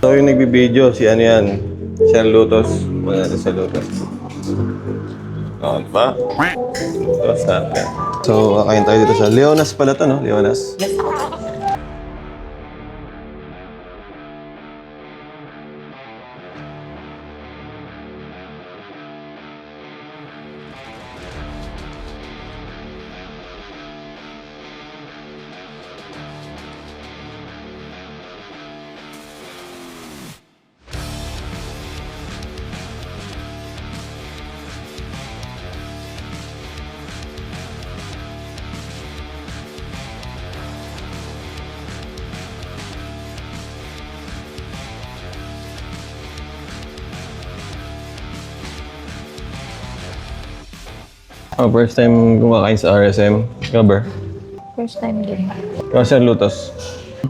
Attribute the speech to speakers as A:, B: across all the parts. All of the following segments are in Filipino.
A: So yung nagbibideo, si ano yan? Sir Lutos. Wala na sa Lutos. O, diba? Lutos na. So, kakain tayo dito sa Leonas pala to, no? Leonas. Oh, first time kumakain sa RSM. Cover.
B: First time din.
A: Oh, Sir Lutos.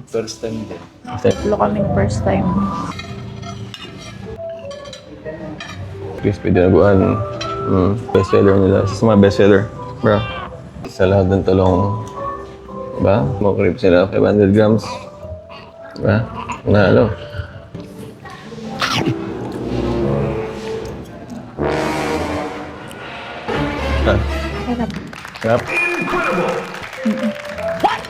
C: First time din.
B: Tatlo kaming first time.
A: Crispy dinaguan. Best seller nila. Isa sa mga best seller. Bro. Sa lahat ng talong. Diba? Smoke ribs nila. 500 grams. Diba? Nalo. Ah,
B: Sarap.
A: sarap.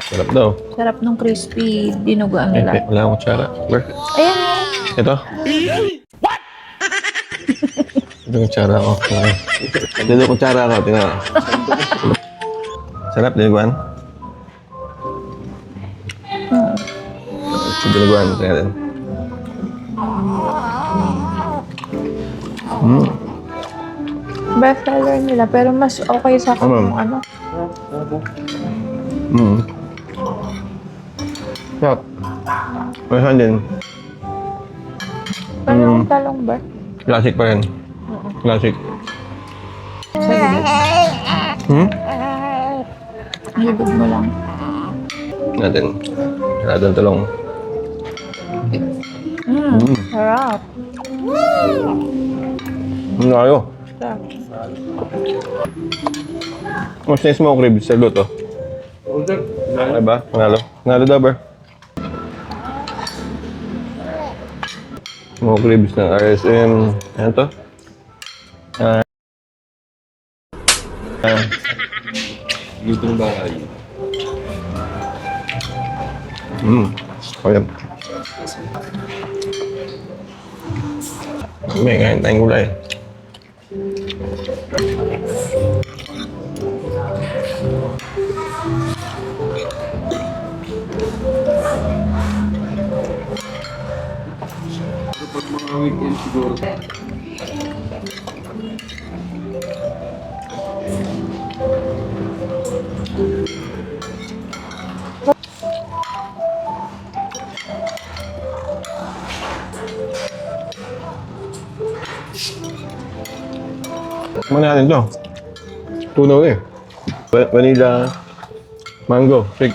A: Sarap daw.
B: Sarap nung crispy dinuguan nila.
A: Wala akong kutsara. Bro.
B: Ayan.
A: Ito. What? Ito yung kutsara ko. Okay. Ito yung kutsara ko. Tingnan mo. Sarap, dinuguan. Dinuguan. Tingnan natin.
B: Best seller nila, pero mas okay sa akin yung ano.
A: Sarap. Masaan din.
B: Parang talong ba?
A: Classic pa rin. Classic.
B: Hibig mo lang.
A: Natin. Natin talong.
B: Sarap.
A: Ano kayo?
B: Sarap.
A: Mas na yung smoke ribs sa luto.
C: Order.
A: Ano ba? Panalo? Panalo daw, bro. Smoke ribs ng RSM. Ano to?
C: Lutong bahay.
A: Ayan. May kain tayong gulay.
C: Kapag mga weekend siguro.
A: Ano natin to? Tunaw eh. Vanilla, mango, shake.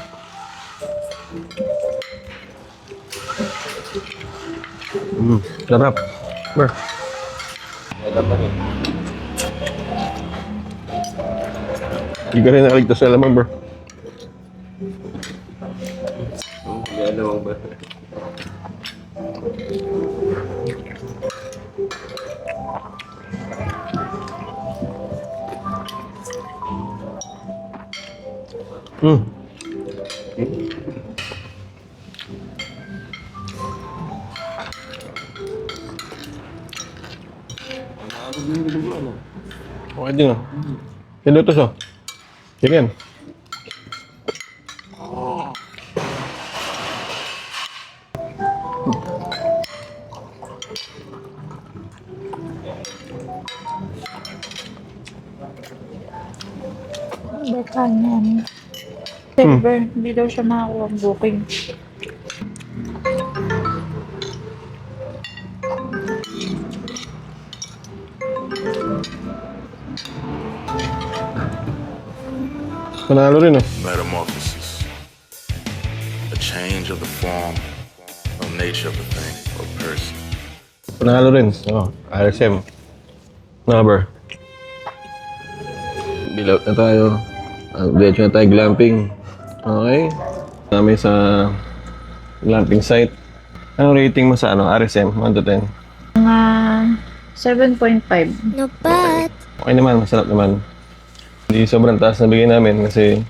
A: Sarap. Ber. Hindi ka rin nakaligtas sa laman, bro.
C: Ano ba?
A: Okay din ah. Pinutos oh. Chicken.
B: Baka niyan. Silver, hindi daw siya makakuha ang booking.
A: Panalo rin oh.
D: Metamorphosis. A change of the form of nature of a thing or person.
A: Panalo rin. Oh, RSM. Number. Bilaw na tayo. Diretso na tayo glamping. Okay. Kami sa glamping site. Anong rating mo sa RSM? 1 to 10?
B: Mga 7.5.
A: Okay naman, masarap naman. Hindi sobrang taas na bigay namin kasi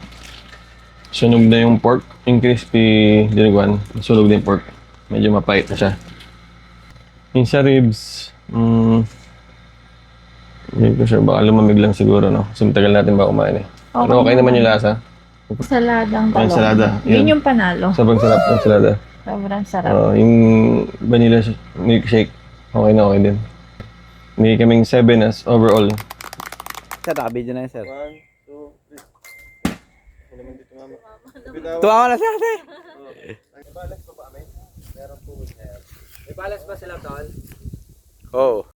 A: sunog na yung pork. Yung crispy dinuguan, sunog na yung pork. Medyo mapait na siya. Yung sa ribs, hindi ko sure. Baka lumamig lang siguro, no? Kasi matagal natin ba kumain eh. Pero okay naman yung lasa.
B: Saladang talong.
A: Ensalada,
B: Yun
A: yun.
B: yung panalo.
A: Sobrang sarap ng ensalada.
B: Sobrang sarap.
A: Yung vanilla milkshake, okay na okay din. May kaming 7 as overall.
E: Sir, naka-video na yun, sir. 1, 2, 3. Tuwa ko na, sir. May balance ba sila, tol? Oo.